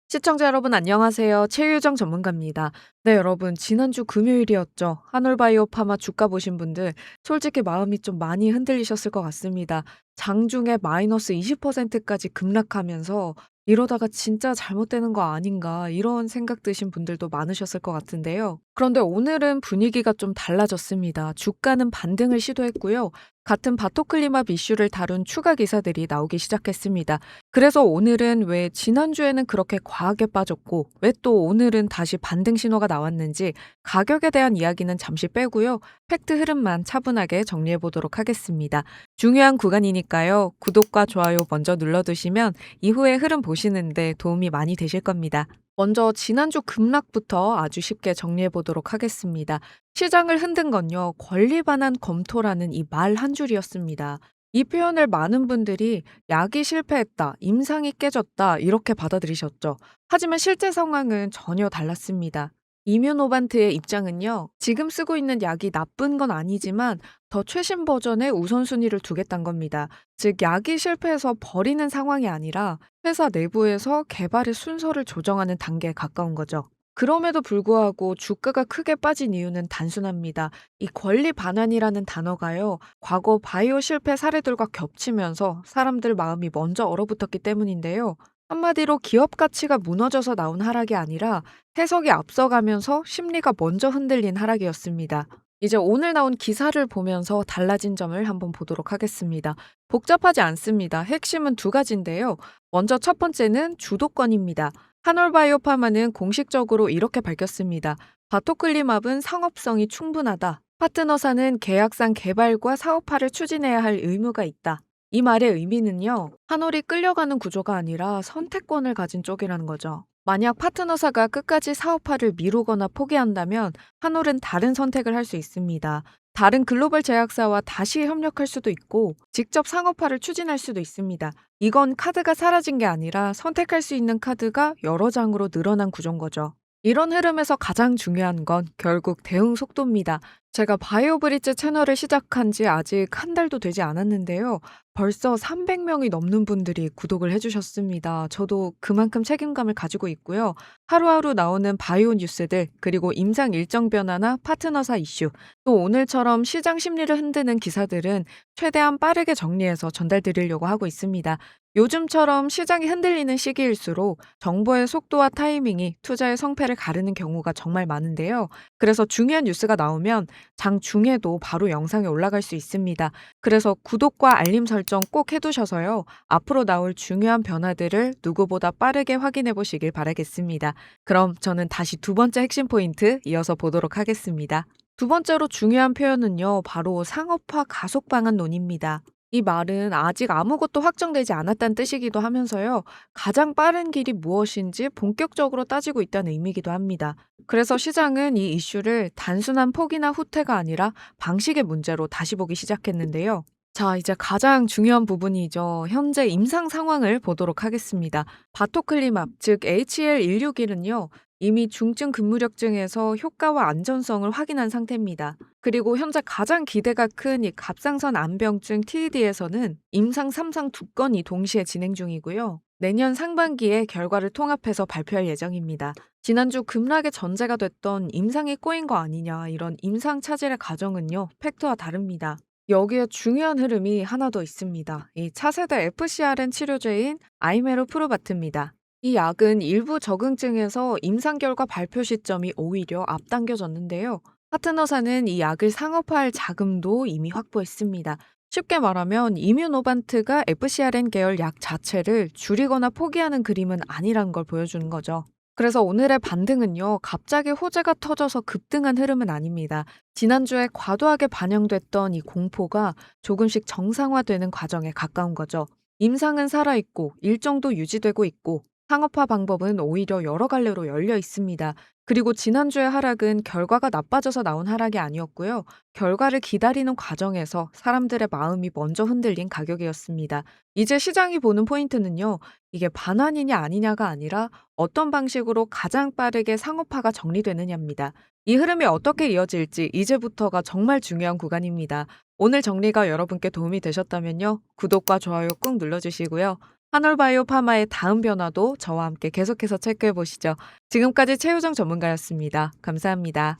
시청자 여러분 안녕하세요. 최유정 전문가입니다. 네, 여러분 지난주 금요일이었죠. 한올바이오 파마 주가 보신 분들 솔직히 마음이 좀 많이 흔들리셨을 것 같습니다. 장중에 마이너스 20%까지 급락하면서 이러다가 진짜 잘못되는 거 아닌가 이런 생각 드신 분들도 많으셨을 것 같은데요. 그런데 오늘은 분위기가 좀 달라졌습니다. 주가는 반등을 시도했고요. 같은 바토클리맙 이슈를 다룬 추가 기사들이 나오기 시작했습니다. 그래서 오늘은 왜 지난주에는 그렇게 과하게 빠졌고 왜 또 오늘은 다시 반등 신호가 나왔는지 가격에 대한 이야기는 잠시 빼고요. 팩트 흐름만 차분하게 정리해 보도록 하겠습니다. 중요한 구간이니까요. 구독과 좋아요 먼저 눌러두시면 이후에 흐름 보시는데 도움이 많이 되실 겁니다. 먼저 지난주 급락부터 아주 쉽게 정리해 보도록 하겠습니다. 시장을 흔든 건요. 권리 반환 검토라는 이 말 한 줄이었습니다. 이 표현을 많은 분들이 약이 실패했다, 임상이 깨졌다, 이렇게 받아들이셨죠. 하지만 실제 상황은 전혀 달랐습니다. 이뮤노반트의 입장은요, 지금 쓰고 있는 약이 나쁜 건 아니지만 더 최신 버전의 우선순위를 두겠다는 겁니다. 즉, 약이 실패해서 버리는 상황이 아니라 회사 내부에서 개발의 순서를 조정하는 단계에 가까운 거죠. 그럼에도 불구하고 주가가 크게 빠진 이유는 단순합니다. 이 권리 반환이라는 단어가요, 과거 바이오 실패 사례들과 겹치면서 사람들 마음이 먼저 얼어붙었기 때문인데요. 한마디로 기업 가치가 무너져서 나온 하락이 아니라 해석이 앞서가면서 심리가 먼저 흔들린 하락이었습니다. 이제 오늘 나온 기사를 보면서 달라진 점을 한번 보도록 하겠습니다. 복잡하지 않습니다. 핵심은 두 가지인데요. 먼저 첫 번째는 주도권입니다. 한올바이오파마는 공식적으로 이렇게 밝혔습니다. 바토클리맙은 상업성이 충분하다. 파트너사는 계약상 개발과 사업화를 추진해야 할 의무가 있다. 이 말의 의미는요, 한올이 끌려가는 구조가 아니라 선택권을 가진 쪽이라는 거죠. 만약 파트너사가 끝까지 사업화를 미루거나 포기한다면 한올은 다른 선택을 할 수 있습니다. 다른 글로벌 제약사와 다시 협력할 수도 있고 직접 상업화를 추진할 수도 있습니다. 이건 카드가 사라진 게 아니라 선택할 수 있는 카드가 여러 장으로 늘어난 구조인 거죠. 이런 흐름에서 가장 중요한 건 결국 대응 속도입니다. 제가 바이오브리츠 채널을 시작한 지 아직 한 달도 되지 않았는데요. 벌써 300명이 넘는 분들이 구독을 해주셨습니다. 저도 그만큼 책임감을 가지고 있고요. 하루하루 나오는 바이오 뉴스들, 그리고 임상 일정 변화나 파트너사 이슈, 또 오늘처럼 시장 심리를 흔드는 기사들은 최대한 빠르게 정리해서 전달드리려고 하고 있습니다. 요즘처럼 시장이 흔들리는 시기일수록 정보의 속도와 타이밍이 투자의 성패를 가르는 경우가 정말 많은데요. 그래서 중요한 뉴스가 나오면 장 중에도 바로 영상에 올라갈 수 있습니다. 그래서 구독과 알림 설정 꼭 해두셔서요. 앞으로 나올 중요한 변화들을 누구보다 빠르게 확인해 보시길 바라겠습니다. 그럼 저는 다시 두 번째 핵심 포인트 이어서 보도록 하겠습니다. 두 번째로 중요한 표현은요, 바로 상업화 가속 방안론입니다. 이 말은 아직 아무것도 확정되지 않았다는 뜻이기도 하면서요, 가장 빠른 길이 무엇인지 본격적으로 따지고 있다는 의미이기도 합니다. 그래서 시장은 이 이슈를 단순한 포기나 후퇴가 아니라 방식의 문제로 다시 보기 시작했는데요. 자, 이제 가장 중요한 부분이죠. 현재 임상 상황을 보도록 하겠습니다. 바토클리맙, 즉 HL161은요, 이미 중증 근무력증에서 효과와 안전성을 확인한 상태입니다. 그리고 현재 가장 기대가 큰 이 갑상선 암병증 TED에서는 임상 3상 2건이 동시에 진행 중이고요. 내년 상반기에 결과를 통합해서 발표할 예정입니다. 지난주 급락의 전제가 됐던 임상이 꼬인 거 아니냐, 이런 임상 차질의 과정은요, 팩트와 다릅니다. 여기에 중요한 흐름이 하나 더 있습니다. 이 차세대 FcRn 치료제인 아이메로프루바트입니다. 이 약은 일부 적응증에서 임상 결과 발표 시점이 오히려 앞당겨졌는데요. 파트너사는 이 약을 상업화할 자금도 이미 확보했습니다. 쉽게 말하면 이뮤노반트가 FcRn 계열 약 자체를 줄이거나 포기하는 그림은 아니라는 걸 보여주는 거죠. 그래서 오늘의 반등은요, 갑자기 호재가 터져서 급등한 흐름은 아닙니다. 지난주에 과도하게 반영됐던 이 공포가 조금씩 정상화되는 과정에 가까운 거죠. 임상은 살아있고 일정도 유지되고 있고 상업화 방법은 오히려 여러 갈래로 열려 있습니다. 그리고 지난주의 하락은 결과가 나빠져서 나온 하락이 아니었고요. 결과를 기다리는 과정에서 사람들의 마음이 먼저 흔들린 가격이었습니다. 이제 시장이 보는 포인트는요, 이게 반환이냐 아니냐가 아니라 어떤 방식으로 가장 빠르게 상업화가 정리되느냐입니다. 이 흐름이 어떻게 이어질지 이제부터가 정말 중요한 구간입니다. 오늘 정리가 여러분께 도움이 되셨다면요, 구독과 좋아요 꾹 눌러주시고요. 한올바이오 파마의 다음 변화도 저와 함께 계속해서 체크해 보시죠. 지금까지 최유정 전문가였습니다. 감사합니다.